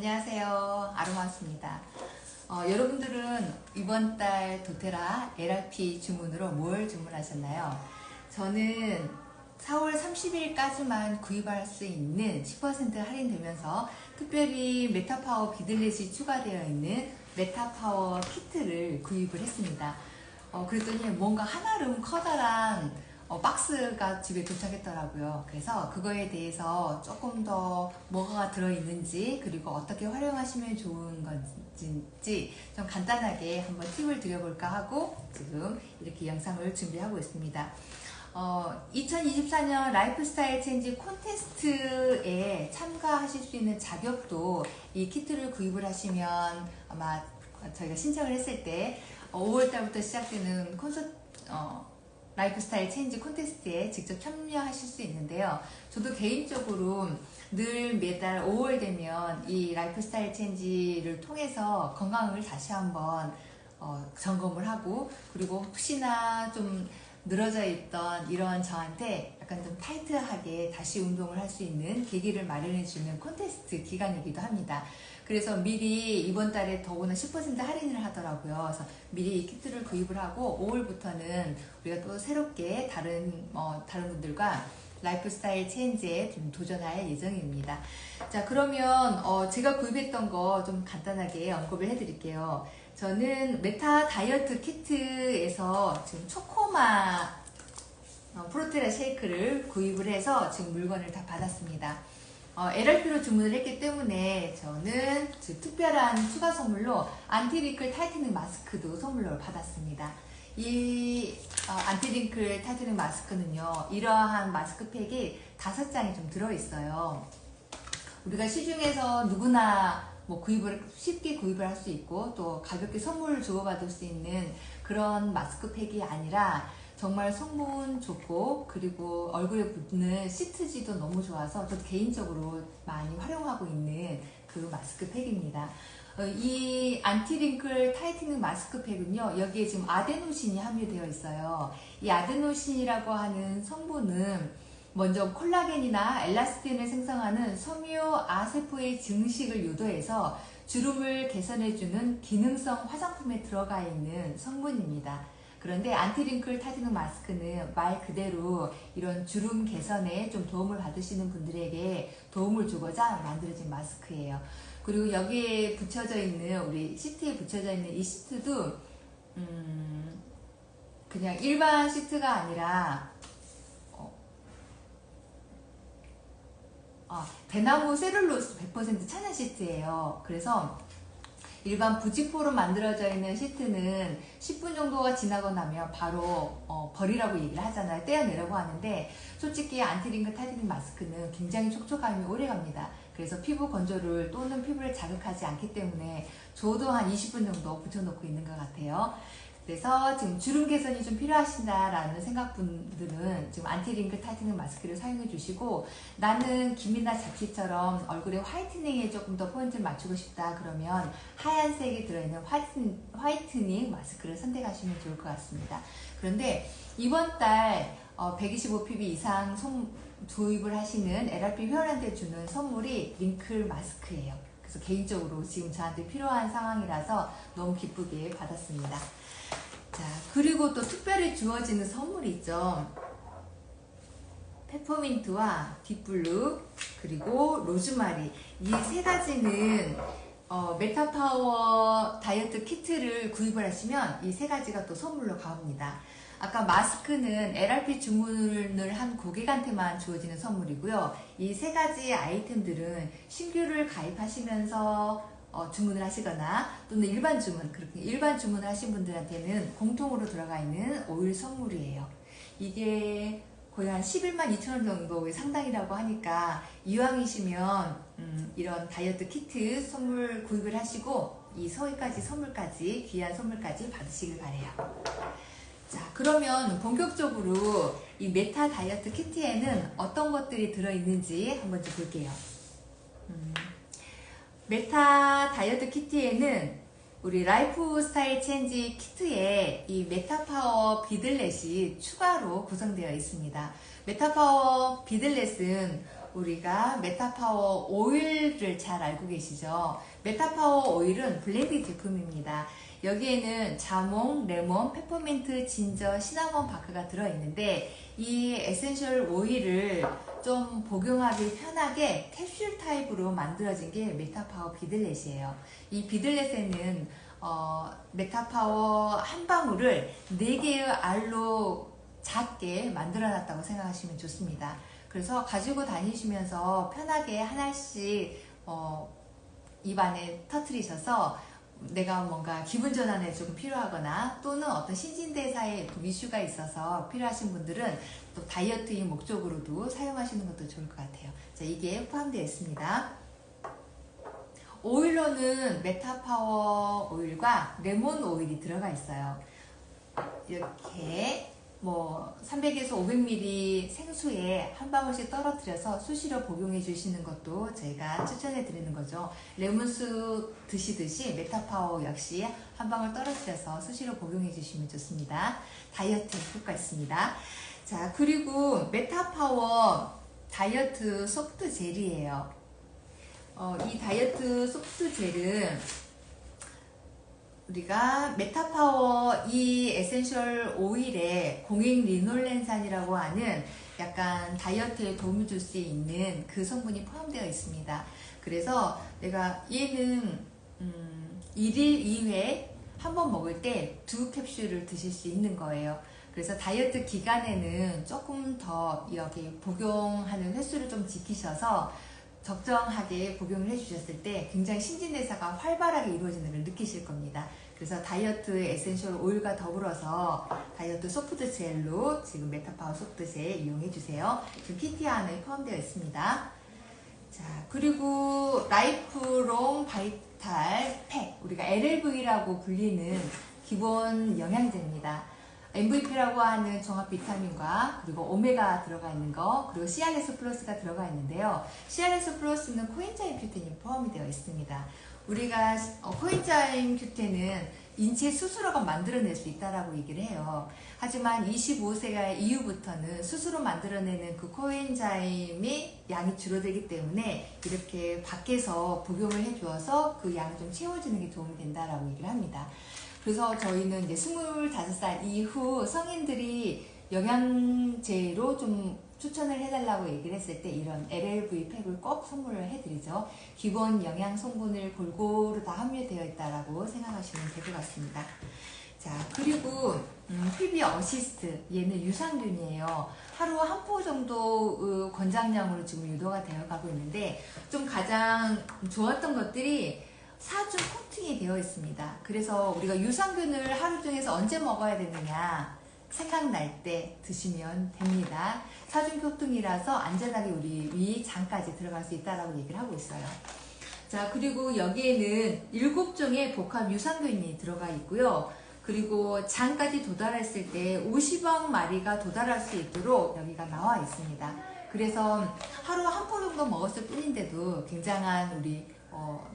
안녕하세요. 아로마스입니다. 여러분들은 이번 달 도테라 LRP 주문으로 뭘 주문하셨나요? 저는 4월 30일까지만 구입할 수 있는 10% 할인되면서 특별히 메타파워 비들렛이 추가되어 있는 메타파워 키트를 구입을 했습니다. 그랬더니 뭔가 한아름 커다란 박스가 집에 도착했더라고요. 그래서 그거에 대해서 조금 더 뭐가 들어있는지 그리고 어떻게 활용하시면 좋은 건지 좀 간단하게 한번 팁을 드려볼까 하고 지금 이렇게 영상을 준비하고 있습니다. 2024년 라이프스타일 체인지 콘테스트에 참가하실 수 있는 자격도 이 키트를 구입을 하시면 아마 저희가 신청을 했을 때 5월달부터 시작되는 라이프스타일 체인지 콘테스트에 직접 참여하실 수 있는데요. 저도 개인적으로 늘 매달 5월 되면 이 라이프스타일 체인지를 통해서 건강을 다시 한번 점검을 하고, 그리고 혹시나 좀 늘어져 있던 이런 저한테 약간 좀 타이트하게 다시 운동을 할 수 있는 계기를 마련해 주는 콘테스트 기간이기도 합니다. 그래서 미리 이번 달에 더구나 10% 할인을 하더라고요. 그래서 미리 이 키트를 구입을 하고 5월부터는 우리가 또 새롭게 다른 분들과 라이프스타일 체인지에 좀 도전할 예정입니다. 자, 그러면 제가 구입했던 거 좀 간단하게 언급을 해드릴게요. 저는 메타 다이어트 키트에서 지금 초코마 프로테라 쉐이크를 구입을 해서 지금 물건을 다 받았습니다. LRP로 주문을 했기 때문에 저는 특별한 추가 선물로 안티링클 타이트닝 마스크도 선물로 받았습니다. 이 안티링클 타이트닝 마스크는요, 이러한 마스크팩이 5장이 좀 들어있어요. 우리가 시중에서 누구나 쉽게 구입을 할 수 있고 또 가볍게 선물을 주고받을 수 있는 그런 마스크팩이 아니라 정말 성분 좋고 그리고 얼굴에 붙는 시트지도 너무 좋아서 저도 개인적으로 많이 활용하고 있는 그 마스크팩입니다. 이 안티링클 타이트닝 마스크팩은요, 여기에 지금 아데노신이 함유되어 있어요. 이 아데노신이라고 하는 성분은 먼저 콜라겐이나 엘라스틴을 생성하는 섬유아세포의 증식을 유도해서 주름을 개선해주는 기능성 화장품에 들어가 있는 성분입니다. 그런데 안티링클 타이트닝 마스크는 말 그대로 이런 주름 개선에 좀 도움을 받으시는 분들에게 도움을 주고자 만들어진 마스크예요. 그리고 여기에 붙여져 있는, 우리 시트에 붙여져 있는 이 시트도 그냥 일반 시트가 아니라 대나무 셀룰로스 100% 천연 시트예요. 그래서 일반 부직포로 만들어져 있는 시트는 10분 정도가 지나고 나면 바로 버리라고 얘기를 하잖아요. 떼어내라고 하는데, 솔직히 안티링클 타이트닝 마스크는 굉장히 촉촉함이 오래갑니다. 그래서 피부 건조를 또는 피부를 자극하지 않기 때문에 저도 한 20분 정도 붙여놓고 있는 것 같아요. 그래서 지금 주름 개선이 좀 필요하신다라는 생각분들은 지금 안티링클 타이트닝 마스크를 사용해 주시고, 나는 김이나 잡티처럼 얼굴에 화이트닝에 조금 더 포인트를 맞추고 싶다 그러면 하얀색이 들어있는 화이트닝 마스크를 선택하시면 좋을 것 같습니다. 그런데 이번 달 125pb 이상 구입을 하시는 LRP 회원한테 주는 선물이 링클 마스크예요. 그래서 개인적으로 지금 저한테 필요한 상황이라서 너무 기쁘게 받았습니다. 자, 그리고 또 특별히 주어지는 선물이 있죠. 페퍼민트와 딥블루 그리고 로즈마리, 이 세 가지는 메타파워 다이어트 키트를 구입을 하시면 이 세 가지가 또 선물로 가옵니다. 아까 마스크는 LRP 주문을 한 고객한테만 주어지는 선물이고요. 이 세 가지 아이템들은 신규를 가입하시면서 주문을 하시거나 또는 그렇게 일반 주문을 하신 분들한테는 공통으로 들어가 있는 오일 선물이에요. 이게 거의 한 11만 2천 원 정도의 상당이라고 하니까 이왕이시면 이런 다이어트 키트 선물 구입을 하시고 이 선물까지 귀한 선물까지 받으시길 바래요. 자, 그러면 본격적으로 이 메타 다이어트 키트에는 어떤 것들이 들어있는지 한번 좀 볼게요. 메타 다이어트 키트에는 우리 라이프 스타일 체인지 키트에 이 메타파워 비들렛이 추가로 구성되어 있습니다. 메타파워 비들렛은 우리가 메타파워 오일을 잘 알고 계시죠? 메타파워 오일은 블렌딩 제품입니다. 여기에는 자몽, 레몬, 페퍼민트, 진저, 시나몬 바크가 들어있는데 이 에센셜 오일을 좀 복용하기 편하게 캡슐 타입으로 만들어진 게 메타파워 비들렛이에요. 이 비들렛에는 메타파워 한 방울을 4개의 알로 작게 만들어 놨다고 생각하시면 좋습니다. 그래서 가지고 다니시면서 편하게 하나씩 입안에 터트리셔서 내가 뭔가 기분 전환에 조금 필요하거나 또는 어떤 신진대사에 이슈가 있어서 필요하신 분들은 또 다이어트의 목적으로도 사용하시는 것도 좋을 것 같아요. 자, 이게 포함되어 있습니다. 오일로는 메타파워 오일과 레몬 오일이 들어가 있어요. 이렇게 300에서 500ml 생수에 한 방울씩 떨어뜨려서 수시로 복용해 주시는 것도 저희가 추천해 드리는 거죠. 레몬수 드시듯이 메타파워 역시 한 방울 떨어뜨려서 수시로 복용해 주시면 좋습니다. 다이어트 효과 있습니다. 자, 그리고 메타파워 다이어트 소프트 젤이에요. 이 다이어트 소프트 젤은 우리가 메타파워 이 에센셜 오일에 공익 리놀렌산이라고 하는 약간 다이어트에 도움을 줄 수 있는 그 성분이 포함되어 있습니다. 그래서 내가 얘는 1일 2회 한 번 먹을 때 2캡슐을 드실 수 있는 거예요. 그래서 다이어트 기간에는 조금 더 여기 복용하는 횟수를 좀 지키셔서 적정하게 복용을 해주셨을 때 굉장히 신진대사가 활발하게 이루어지는 걸 느끼실 겁니다. 그래서 다이어트 에센셜 오일과 더불어서 다이어트 소프트 젤로 지금 메타파워 소프트 젤 이용해주세요. 지금 키티 안에 포함되어 있습니다. 자, 그리고 라이프롱 바이탈 팩, 우리가 LLV라고 불리는 기본 영양제입니다. MVP라고 하는 종합 비타민과 그리고 오메가 들어가 있는 거, 그리고 CRS 플러스가 들어가 있는데요. CRS 플러스는 코엔자임 큐텐이 포함이 되어 있습니다. 우리가 코엔자임 큐텐은 인체 스스로가 만들어낼 수 있다라고 얘기를 해요. 하지만 25세가 이후부터는 스스로 만들어내는 그 코엔자임이 양이 줄어들기 때문에 이렇게 밖에서 복용을 해주어서 그 양을 좀 채워주는 게 도움이 된다라고 얘기를 합니다. 그래서 저희는 이제 25살 이후 성인들이 영양제로 좀 추천을 해달라고 얘기를 했을 때 이런 LLV 팩을 꼭 선물을 해드리죠. 기본 영양 성분을 골고루 다 함유되어 있다라고 생각하시면 될 것 같습니다. 자, 그리고 PB 어시스트, 얘는 유산균이에요. 하루 한 포 정도 권장량으로 지금 유도가 되어 가고 있는데 좀 가장 좋았던 것들이 사중 코팅이 되어 있습니다. 그래서 우리가 유산균을 하루 중에서 언제 먹어야 되느냐 생각날 때 드시면 됩니다. 사중 코팅이라서 안전하게 우리 위, 장까지 들어갈 수 있다고 얘기를 하고 있어요. 자, 그리고 여기에는 7종의 복합 유산균이 들어가 있고요. 그리고 장까지 도달했을 때 50억 마리가 도달할 수 있도록 여기가 나와 있습니다. 그래서 하루 한 포 정도 먹었을 뿐인데도 굉장한 우리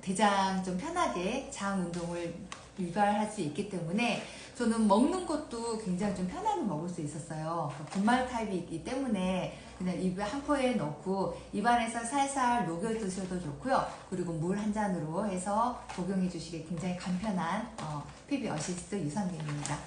대장 좀 편하게 장 운동을 유발할 수 있기 때문에 저는 먹는 것도 굉장히 좀 편하게 먹을 수 있었어요. 분말 타입이 있기 때문에 그냥 입에 한 포에 넣고 입안에서 살살 녹여 드셔도 좋고요. 그리고 물 한 잔으로 해서 복용해 주시기 굉장히 간편한 PB 어시스트 유산균입니다.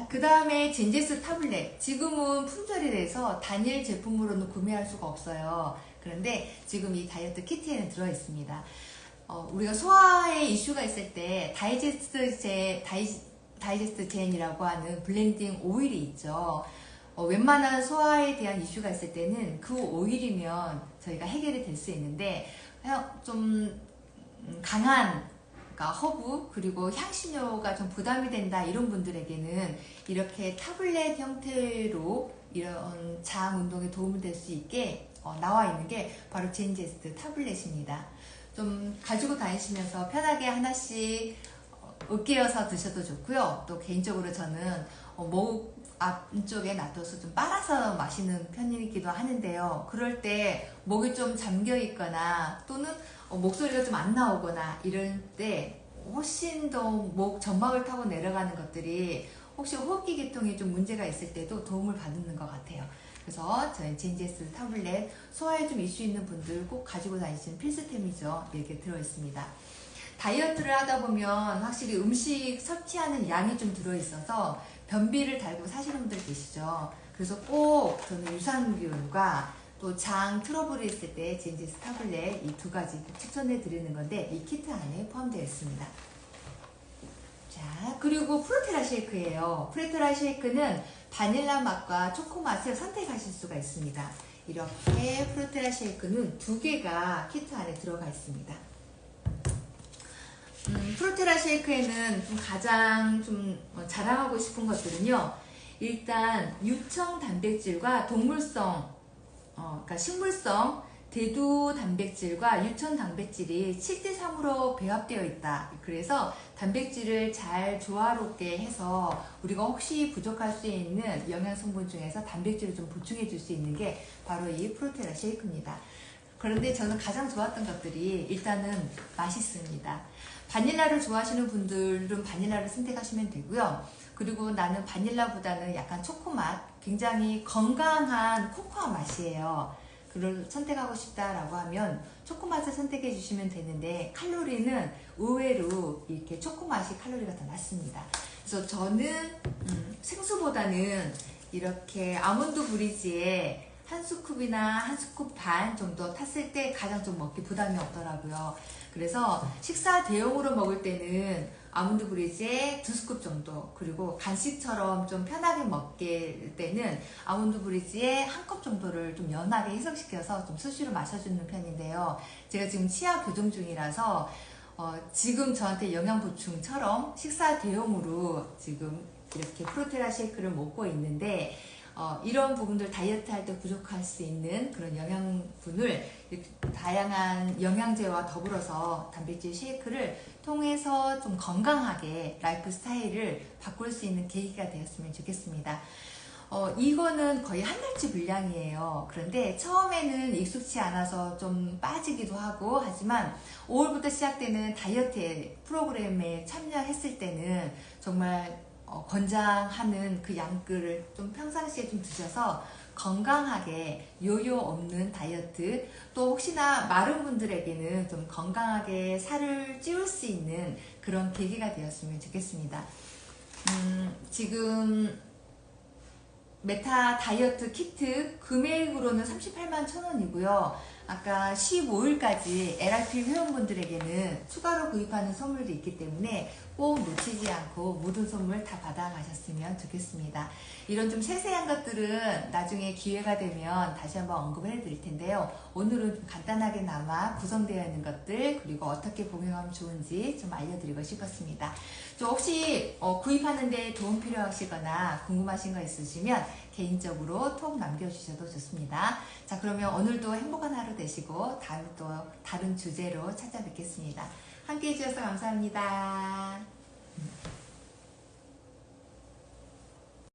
그 다음에 젠제스 타블렛, 지금은 품절이 돼서 단일 제품으로는 구매할 수가 없어요. 그런데 지금 이 다이어트 키트에는 들어있습니다. 우리가 소화에 이슈가 있을 때 다이제스트 젠이라고 하는 블렌딩 오일이 있죠. 웬만한 소화에 대한 이슈가 있을 때는 그 오일이면 저희가 해결이 될 수 있는데 좀 강한 허브 그리고 향신료가 좀 부담이 된다 이런 분들에게는 이렇게 타블렛 형태로 이런 장 운동에 도움이 될 수 있게 나와 있는 게 바로 젠제스트 타블렛입니다. 좀 가지고 다니시면서 편하게 하나씩 으깨어서 드셔도 좋고요. 또 개인적으로 저는 목 앞쪽에 놔둬서 좀 빨아서 마시는 편이기도 하는데요. 그럴 때 목이 좀 잠겨 있거나 또는 목소리가 좀 안 나오거나 이럴 때 훨씬 더 목 점막을 타고 내려가는 것들이 혹시 호흡기 계통에 좀 문제가 있을 때도 도움을 받는 것 같아요. 그래서 저희 젠제스 타블렛 소화에 좀 이슈 있는 분들 꼭 가지고 다니시는 필수템이죠. 이렇게 들어있습니다. 다이어트를 하다 보면 확실히 음식 섭취하는 양이 좀 들어있어서 변비를 달고 사시는 분들 계시죠. 그래서 꼭 저는 유산균과 또 장 트러블이 있을 때 젠제스 타블렛 이 두 가지 추천해 드리는 건데 이 키트 안에 포함되어 있습니다. 자, 그리고 프루테라 쉐이크예요. 프루테라 쉐이크는 바닐라 맛과 초코 맛을 선택하실 수가 있습니다. 이렇게 프루테라 쉐이크는 두 개가 키트 안에 들어가 있습니다. 프루테라 쉐이크에는 좀 가장 좀 자랑하고 싶은 것들은요. 일단 유청 단백질과 동물성, 그러니까 식물성 대두 단백질과 유천 단백질이 7대3으로 배합되어 있다. 그래서 단백질을 잘 조화롭게 해서 우리가 혹시 부족할 수 있는 영양성분 중에서 단백질을 좀 보충해 줄 수 있는 게 바로 이 프루테라 쉐이크입니다. 그런데 저는 가장 좋았던 것들이 일단은 맛있습니다. 바닐라를 좋아하시는 분들은 바닐라를 선택하시면 되고요. 그리고 나는 바닐라보다는 약간 초코맛, 굉장히 건강한 코코아 맛이에요. 그걸 선택하고 싶다라고 하면 초코맛을 선택해 주시면 되는데 칼로리는 의외로 이렇게 초코맛이 칼로리가 더 낮습니다. 그래서 저는 생수보다는 이렇게 아몬드 브리지에 한 스쿱이나 한 스쿱 반 정도 탔을 때 가장 좀 먹기 부담이 없더라고요. 그래서 식사 대용으로 먹을 때는 아몬드 브리지에 2스쿱 정도, 그리고 간식처럼 좀 편하게 먹게 때는 아몬드 브리지에 한 컵 정도를 좀 연하게 희석시켜서 좀 수시로 마셔주는 편인데요. 제가 지금 치아 교정 중이라서 지금 저한테 영양보충처럼 식사 대용으로 지금 이렇게 프루테라 쉐이크를 먹고 있는데 이런 부분들 다이어트 할 때 부족할 수 있는 그런 영양분을 다양한 영양제와 더불어서 단백질 쉐이크를 통해서 좀 건강하게 라이프 스타일을 바꿀 수 있는 계기가 되었으면 좋겠습니다. 이거는 거의 한 달치 분량이에요. 그런데 처음에는 익숙치 않아서 좀 빠지기도 하고 하지만 5월부터 시작되는 다이어트 프로그램에 참여했을 때는 정말 권장하는 그 양끌을 좀 평상시에 좀 드셔서 건강하게 요요 없는 다이어트, 또 혹시나 마른 분들에게는 좀 건강하게 살을 찌울 수 있는 그런 계기가 되었으면 좋겠습니다. 지금 메타 다이어트 키트 금액으로는 381,000원이고요. 아까 15일까지 LRP 회원분들에게는 추가로 구입하는 선물도 있기 때문에 꼭 놓치지 않고 모든 선물 다 받아가셨으면 좋겠습니다. 이런 좀 세세한 것들은 나중에 기회가 되면 다시 한번 언급을 해드릴 텐데요. 오늘은 좀 간단하게나마 구성되어 있는 것들, 그리고 어떻게 복용하면 좋은지 좀 알려드리고 싶었습니다. 좀 혹시 구입하는 데 도움 필요하시거나 궁금하신 거 있으시면 개인적으로 톡 남겨주셔도 좋습니다. 자, 그러면 오늘도 행복한 하루 되시고 다음 또 다른 주제로 찾아뵙겠습니다. 함께 해주셔서 감사합니다.